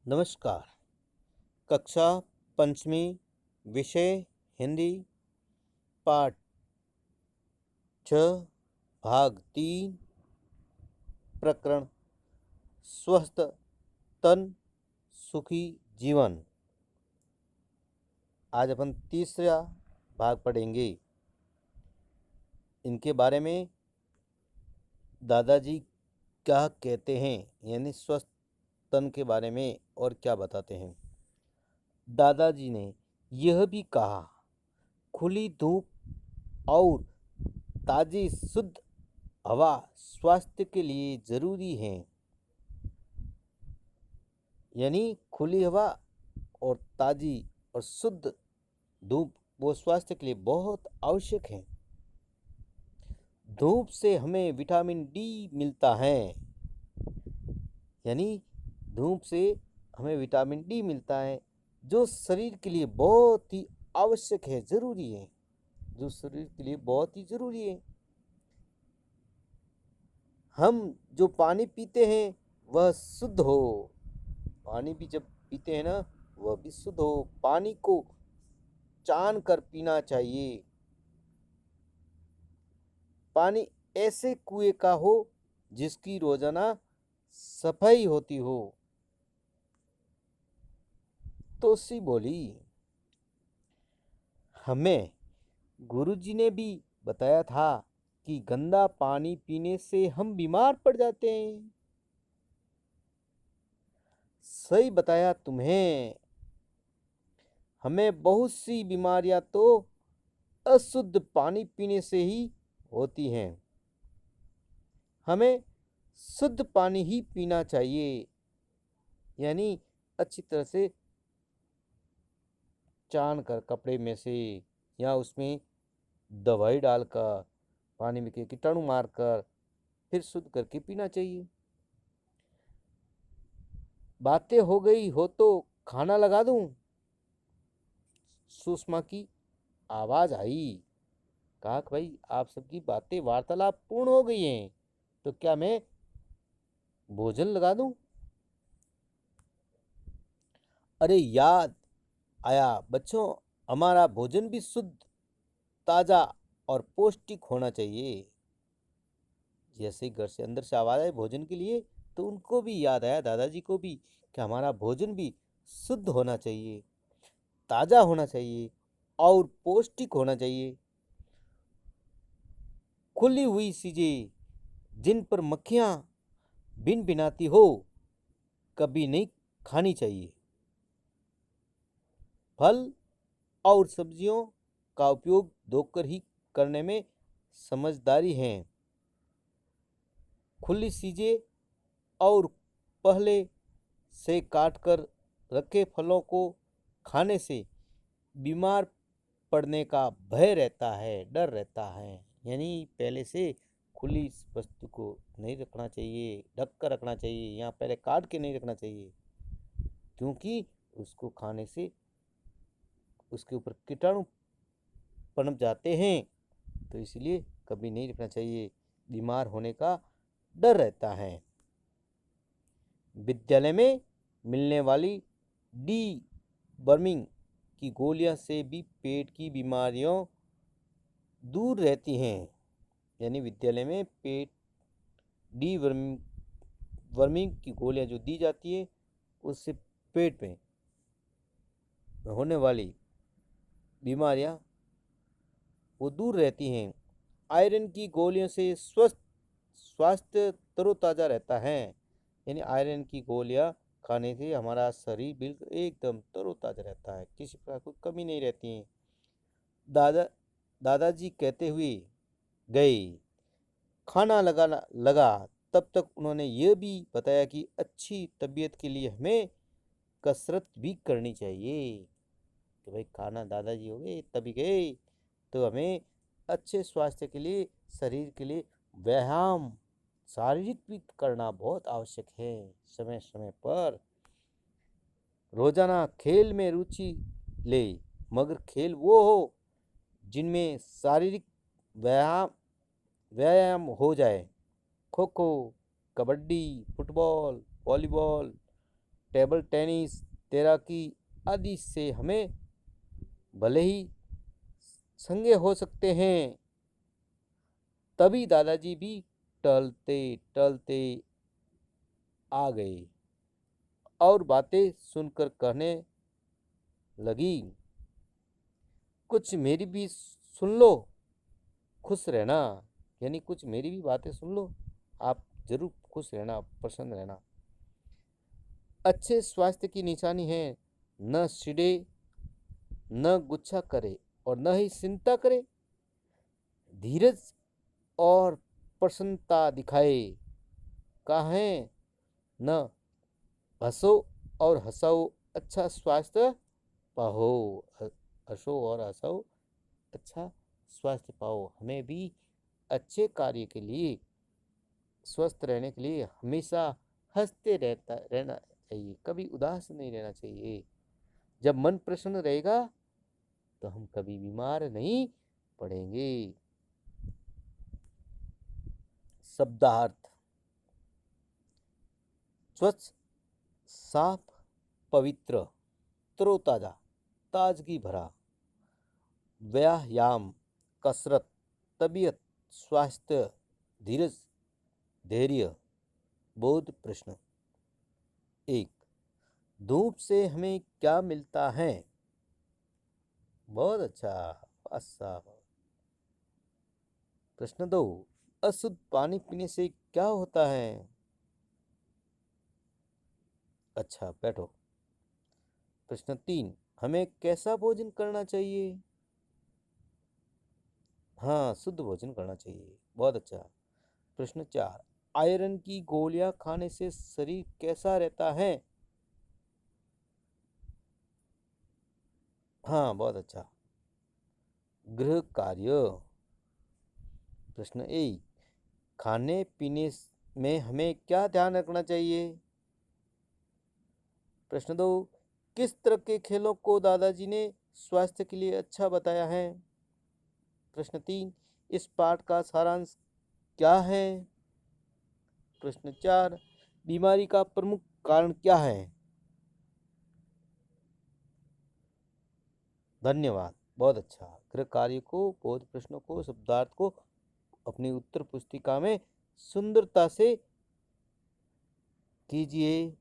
नमस्कार। कक्षा पंचमी, विषय हिंदी, पाठ 6, भाग 3, प्रकरण स्वस्थ तन सुखी जीवन। आज अपन तीसरा भाग पढ़ेंगे। इनके बारे में दादाजी क्या कहते हैं, यानी स्वस्थ तन के बारे में और क्या बताते हैं। दादाजी ने यह भी कहा, खुली धूप और ताज़ी शुद्ध हवा स्वास्थ्य के लिए ज़रूरी है। यानी खुली हवा और ताज़ी और शुद्ध धूप वो स्वास्थ्य के लिए बहुत आवश्यक है। धूप से हमें विटामिन डी मिलता है, यानी धूप से हमें विटामिन डी मिलता है जो शरीर के लिए बहुत ही आवश्यक है, ज़रूरी है, जो शरीर के लिए बहुत ही ज़रूरी है। हम जो पानी पीते हैं वह शुद्ध हो। पानी भी जब पीते हैं ना, वह भी शुद्ध हो। पानी को छान कर पीना चाहिए। पानी ऐसे कुएं का हो जिसकी रोजाना सफाई होती हो। तोसी बोली, हमें गुरुजी ने भी बताया था कि गंदा पानी पीने से हम बीमार पड़ जाते हैं। सही बताया तुम्हें। हमें बहुत सी बीमारियां तो अशुद्ध पानी पीने से ही होती हैं। हमें शुद्ध पानी ही पीना चाहिए, यानी अच्छी तरह से छान कर कपड़े में से या उसमें दवाई डालकर पानी में के कीटाणु मारकर फिर शुद्ध करके पीना चाहिए। बातें हो गई हो तो खाना लगा दूं? सुषमा की आवाज आई। कहा कि भाई आप सबकी बातें वार्तालाप पूर्ण हो गई हैं, तो क्या मैं भोजन लगा दूं? अरे याद आया बच्चों, हमारा भोजन भी शुद्ध, ताज़ा और पौष्टिक होना चाहिए। जैसे घर से अंदर से आवाज़ आई भोजन के लिए, तो उनको भी याद आया, दादाजी को भी, कि हमारा भोजन भी शुद्ध होना चाहिए, ताज़ा होना चाहिए और पौष्टिक होना चाहिए। खुली हुई चीज़ें जिन पर मक्खियाँ भिन भिनाती हो कभी नहीं खानी चाहिए। फल और सब्जियों का उपयोग धोकर ही करने में समझदारी है। खुली चीज़ें और पहले से काट कर रखे फलों को खाने से बीमार पड़ने का भय रहता है, डर रहता है। यानी पहले से खुली वस्तु को नहीं रखना चाहिए, ढक कर रखना चाहिए, या पहले काट के नहीं रखना चाहिए, क्योंकि उसको खाने से उसके ऊपर कीटाणु पनप जाते हैं। तो इसलिए कभी नहीं रखना चाहिए, बीमार होने का डर रहता है। विद्यालय में मिलने वाली डी वर्मिंग की गोलियां से भी पेट की बीमारियों दूर रहती हैं। यानी विद्यालय में पेट डी वर्मिंग की गोलियां जो दी जाती है, उससे पेट में होने वाली बीमारियां वो दूर रहती हैं। आयरन की गोलियों से स्वास्थ्य तरोताज़ा रहता है। यानी आयरन की गोलियां खाने से हमारा शरीर बिल्कुल एकदम तरोताज़ा रहता है, किसी प्रकार कोई कमी नहीं रहती है। दादाजी कहते हुए गए। खाना लगा तब तक उन्होंने यह भी बताया कि अच्छी तबीयत के लिए हमें कसरत भी करनी चाहिए। कि भाई खाना दादाजी हो गए तभी गए, तो हमें अच्छे स्वास्थ्य के लिए, शरीर के लिए व्यायाम शारीरिक भी करना बहुत आवश्यक है। समय समय पर रोजाना खेल में रुचि ले, मगर खेल वो हो जिनमें शारीरिक व्यायाम व्यायाम हो जाए। Kho kho, kabaddi, football, volleyball, table tennis, तैराकी आदि से हमें भले ही संगे हो सकते हैं। तभी दादाजी भी टहलते टहलते आ गए और बातें सुनकर कहने लगी, कुछ मेरी भी सुन लो, खुश रहना। यानी कुछ मेरी भी बातें सुन लो, आप जरूर खुश रहना, प्रसन्न रहना। अच्छे स्वास्थ्य की निशानी है न चिढ़े, न गुस्सा करे और न ही चिंता करे, धीरज और प्रसन्नता दिखाए। कहा है न हंसो और हंसाओ, अच्छा स्वास्थ्य पाओ। हंसो और हंसाओ, अच्छा स्वास्थ्य पाओ। हमें भी अच्छे कार्य के लिए, स्वस्थ रहने के लिए हमेशा हंसते रहना चाहिए, कभी उदास नहीं रहना चाहिए। जब मन प्रसन्न रहेगा तो हम कभी बीमार नहीं पड़ेंगे। शब्दार्थ: स्वच्छ, साफ, पवित्र, तरोताजा, ताजगी भरा। व्यायाम, कसरत, तबीयत, स्वास्थ्य, धीरज, धैर्य। बोध प्रश्न: 1. धूप से हमें क्या मिलता है? बहुत अच्छा, साफ। प्रश्न 2. अशुद्ध पानी पीने से क्या होता है? अच्छा, बैठो। प्रश्न 3. हमें कैसा भोजन करना चाहिए? हाँ, शुद्ध भोजन करना चाहिए। बहुत अच्छा। प्रश्न 4. आयरन की गोलियां खाने से शरीर कैसा रहता है? हाँ, बहुत अच्छा। गृह कार्य। प्रश्न 1. खाने पीने में हमें क्या ध्यान रखना चाहिए? प्रश्न 2. किस तरह के खेलों को दादाजी ने स्वास्थ्य के लिए अच्छा बताया है? प्रश्न 3. इस पाठ का सारांश क्या है? प्रश्न 4. बीमारी का प्रमुख कारण क्या है? धन्यवाद, बहुत अच्छा। गृह कार्य को, बोध प्रश्नों को, शब्दार्थ को अपनी उत्तर पुस्तिका में सुंदरता से कीजिए।